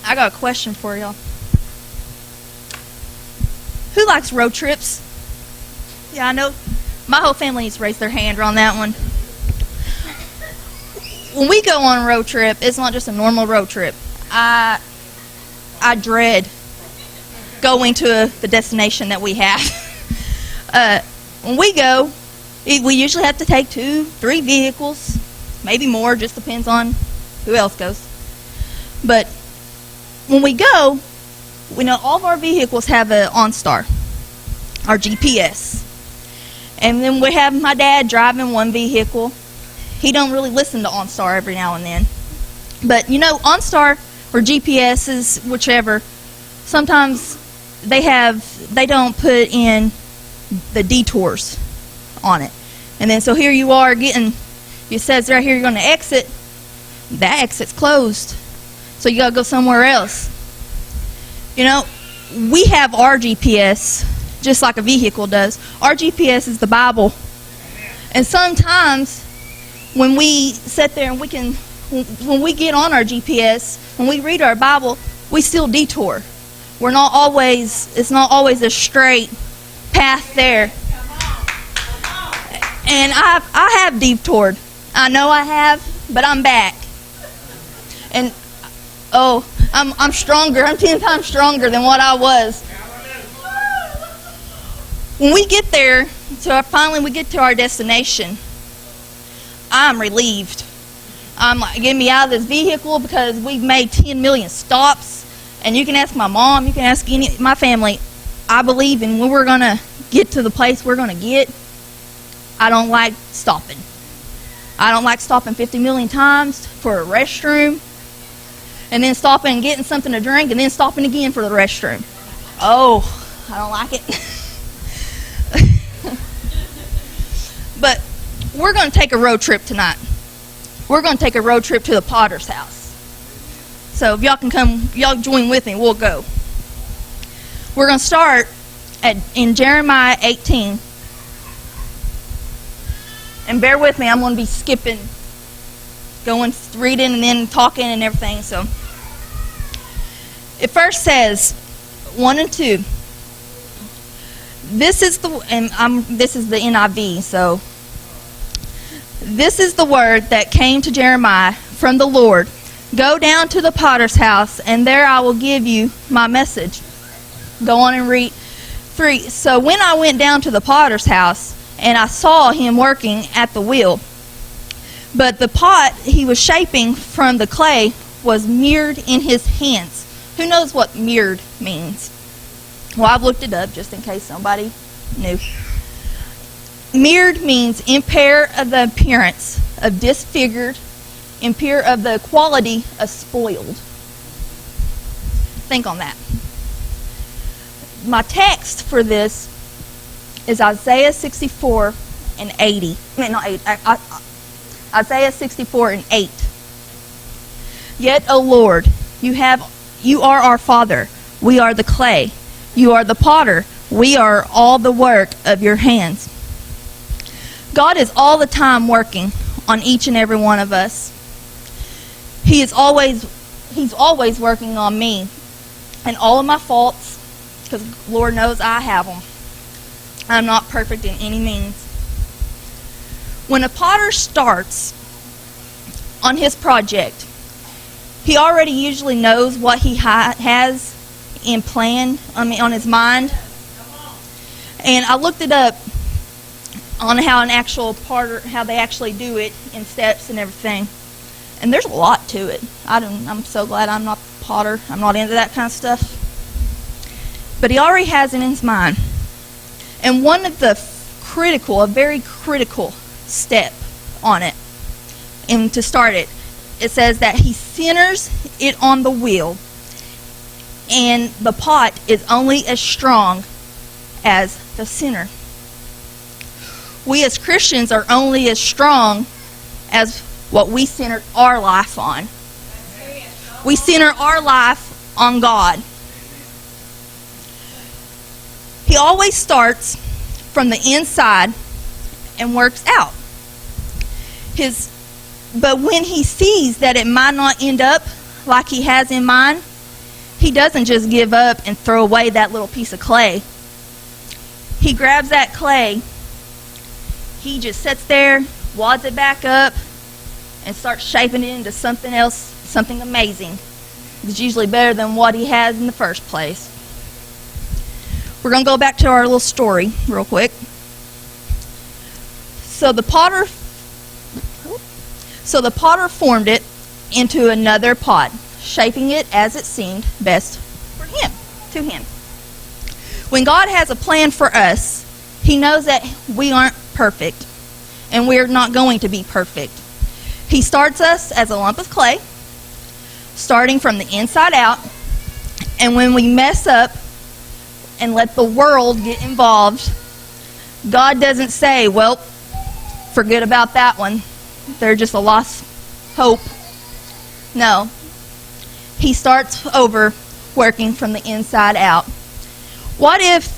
I got a question for y'all. Who likes road trips? Yeah, I know my whole family needs to raise their hand on that one. When we go on a road trip, it's not just a normal road trip. I dread going to the destination that we have. When we go, we usually have to take 2-3 vehicles, maybe more, just depends on who else goes. But when we go, we know all of our vehicles have an OnStar, our GPS. And then we have my dad driving one vehicle. He don't really listen to OnStar every now and then. But you know, OnStar or GPSs, whichever, sometimes they don't put in the detours on it. And then so here you are it says right here you're going to exit. That exit's closed. So you got to go somewhere else. You know, we have our GPS just like a vehicle does. Our GPS is the Bible. And sometimes when we sit there and when we get on our GPS, when we read our Bible, we still detour. It's not always a straight path there. And I have detoured. I know I have, but I'm back. And I'm stronger. I'm 10 times stronger than what I was. When we get there, finally we get to our destination, I'm relieved. I'm like, get me out of this vehicle because we've made 10 million stops. And you can ask my mom, you can ask my family. I believe in when we're going to get to the place we're going to get, I don't like stopping. I don't like stopping 50 million times for a restroom and then stopping and getting something to drink and then stopping again for the restroom. Oh, I don't like it. But we're going to take a road trip tonight. We're going to take a road trip to the Potter's house. So if y'all can come, y'all join with me, we'll go. We're going to start in Jeremiah 18. And bear with me, I'm going to be skipping, reading and then talking and everything. So it first says 1 and 2. This is the NIV. So this is the word that came to Jeremiah from the Lord. Go down to the Potter's house, and there I will give you my message. Go on and read 3. So when I went down to the Potter's house, and I saw him working at the wheel, but the pot he was shaping from the clay was mirrored in his hands. Who knows what mirrored means? Well, I've looked it up just in case somebody knew. Mirrored means impair of the appearance of disfigured, impair of the quality of spoiled. Think on that. My text for this is Isaiah 64 and 80. Isaiah 64 and 8. Yet, O Lord, you are our Father. We are the clay. You are the potter. We are all the work of your hands. God is all the time working on each and every one of us. He's always working on me and all of my faults, because Lord knows I have them. I'm not perfect in any means. When a potter starts on his project, he already usually knows what he has in plan, on his mind. And I looked it up on how they actually do it in steps and everything. And there's a lot to it. I'm so glad I'm not a potter. I'm not into that kind of stuff. But he already has it in his mind. And one of the a very critical step on it, and to start it, it says that he centers it on the wheel, and the pot is only as strong as the center. We as Christians are only as strong as what we center our life on. We center our life on God. He always starts from the inside and works out. But when he sees that it might not end up like he has in mind, he doesn't just give up and throw away that little piece of clay. He grabs that clay, he just sits there, wads it back up, and starts shaping it into something else, something amazing. It's usually better than what he has in the first place. We're going to go back to our little story real quick. So the potter formed it into another pot, shaping it as it seemed best for him, to him. When God has a plan for us, he knows that we aren't perfect, and we're not going to be perfect. He starts us as a lump of clay, starting from the inside out, and when we mess up and let the world get involved, God doesn't say, well, forget about that one. They're just a lost hope. No. He starts over, working from the inside out. What if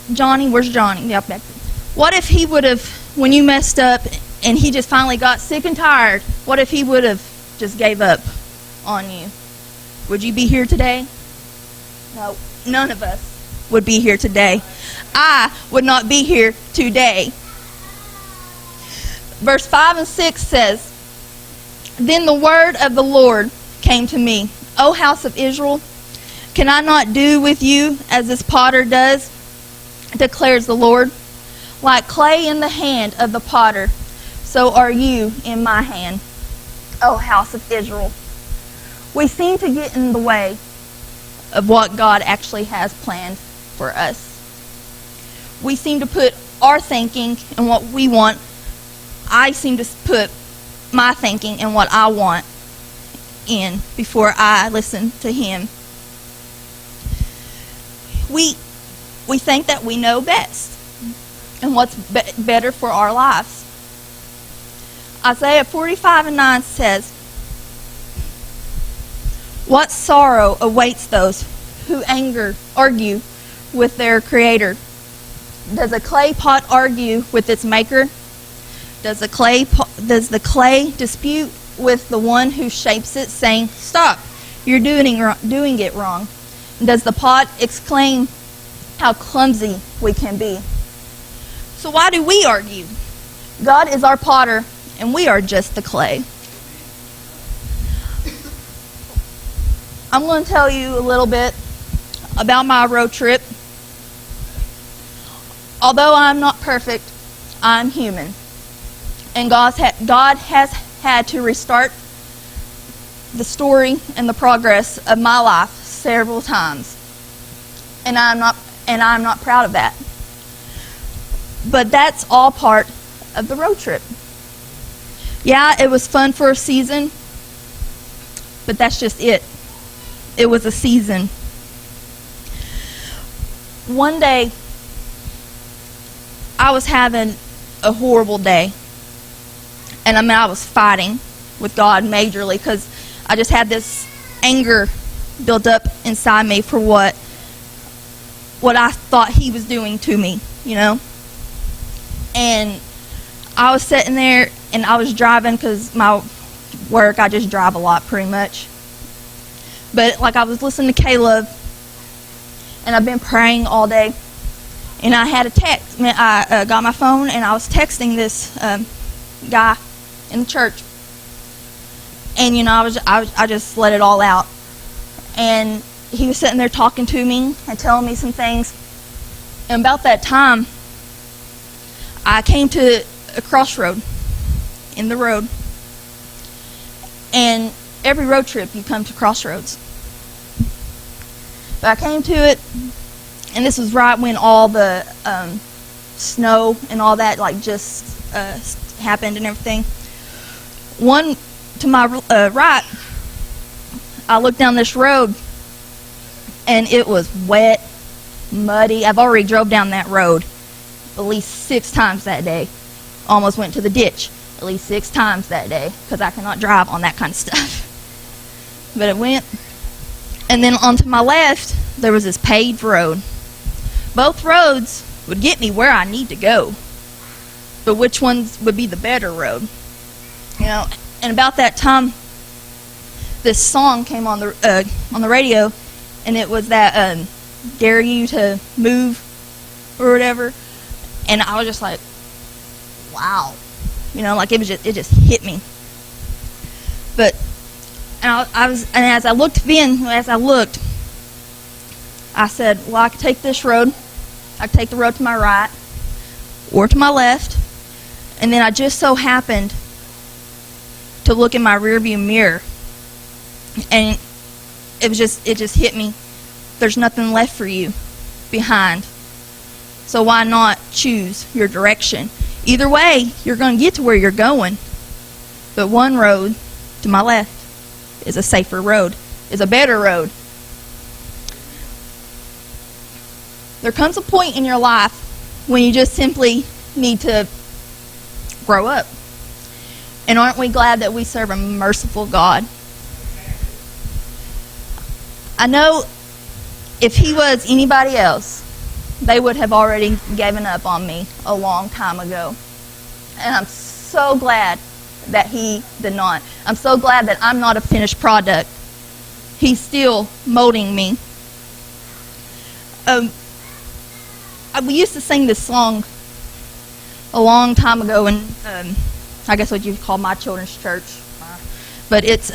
where's Johnny? Yep, back there. What if he would have, when you messed up and he just finally got sick and tired, what if he would have just gave up on you? Would you be here today? No, none of us would be here today. I would not be here today. Verse 5 and 6 says, Then the word of the Lord came to me, O house of Israel, can I not do with you as this potter does, declares the Lord? Like clay in the hand of the potter, so are you in my hand, O house of Israel. We seem to get in the way of what God actually has planned for us. We seem to put our thinking and what we want. I seem to put my thinking and what I want in before I listen to him. We think that we know best and what's better for our lives. Isaiah 45:9 says, What sorrow awaits those who argue with their creator? Does a clay pot argue with its maker? Does the clay dispute with the one who shapes it, saying, Stop, you're doing it wrong? Does the pot exclaim how clumsy we can be? So why do we argue? God is our potter, and we are just the clay. I'm going to tell you a little bit about my road trip. Although I'm not perfect, I'm human. And God has had to restart the story and the progress of my life several times. And I'm not proud of that. But that's all part of the road trip. Yeah, it was fun for a season, but that's just it. It was a season. One day, I was having a horrible day. And I was fighting with God majorly because I just had this anger built up inside me for what I thought he was doing to me, you know. And I was sitting there and I was driving because my work, I just drive a lot pretty much. But like I was listening to Caleb and I've been praying all day. And I had a text. I got my phone and I was texting this guy in the church. And you know, I just let it all out. And he was sitting there talking to me and telling me some things. And about that time, I came to a crossroad in the road. And every road trip you come to crossroads. But I came to it, and this was right when all the snow and all that just happened and everything. One to my right, I looked down this road, and it was wet, muddy. I've already drove down that road at least 6 times that day. Almost went to the ditch at least 6 times that day because I cannot drive on that kind of stuff. But it went. And then onto my left, there was this paved road. Both roads would get me where I need to go. But which ones would be the better road? You know, and about that time, this song came on the radio, and it was that dare you to move or whatever, and I was just like, wow, like it just hit me. But and as I looked, I said, well, I could take this road, I could take the road to my right or to my left, and then I just so happened to look in my rearview mirror, and it just hit me. There's nothing left for you behind. So why not choose your direction? Either way, you're going to get to where you're going. But one road to my left is a safer road, is a better road. There comes a point in your life when you just simply need to grow up. And aren't we glad that we serve a merciful God? I know if he was anybody else, they would have already given up on me a long time ago. And I'm so glad that he did not. I'm so glad that I'm not a finished product. He's still molding me. We used to sing this song a long time ago in, I guess what you call my children's church. But it's,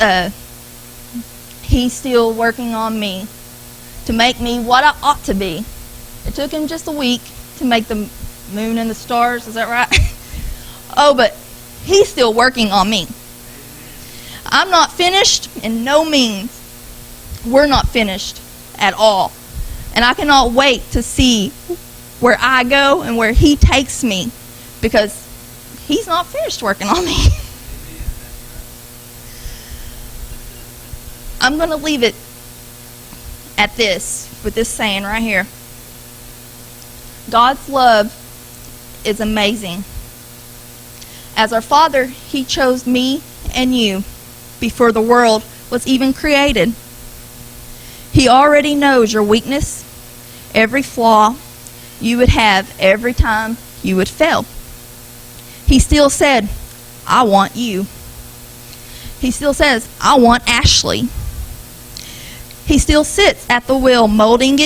he's still working on me to make me what I ought to be. It took him just a week to make the moon and the stars. Is that right? Oh, but he's still working on me. I'm not finished in no means. We're not finished at all. And I cannot wait to see where I go and where he takes me, because he's not finished working on me. I'm going to leave it at this, with this saying right here. God's love is amazing. As our Father, he chose me and you before the world was even created. He already knows your weakness, every flaw you would have every time you would fail. He still said, I want you. He still says, I want Ashley. He still sits at the wheel molding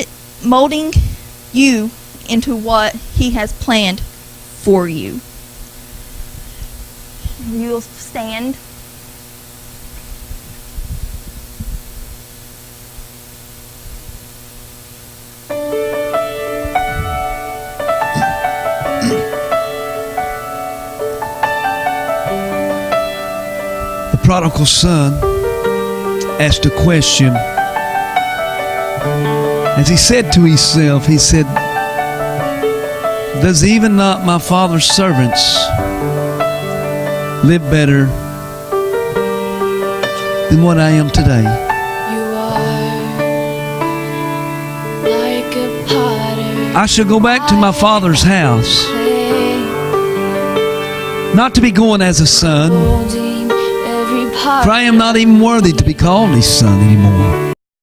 you into what he has planned for you. You'll stand. The prodigal son asked a question. As he said to himself, he said, does even not my father's servants live better than what I am today? You are like a potter. I shall go back to my father's house, not to be going as a son, for I am not even worthy to be called his son anymore.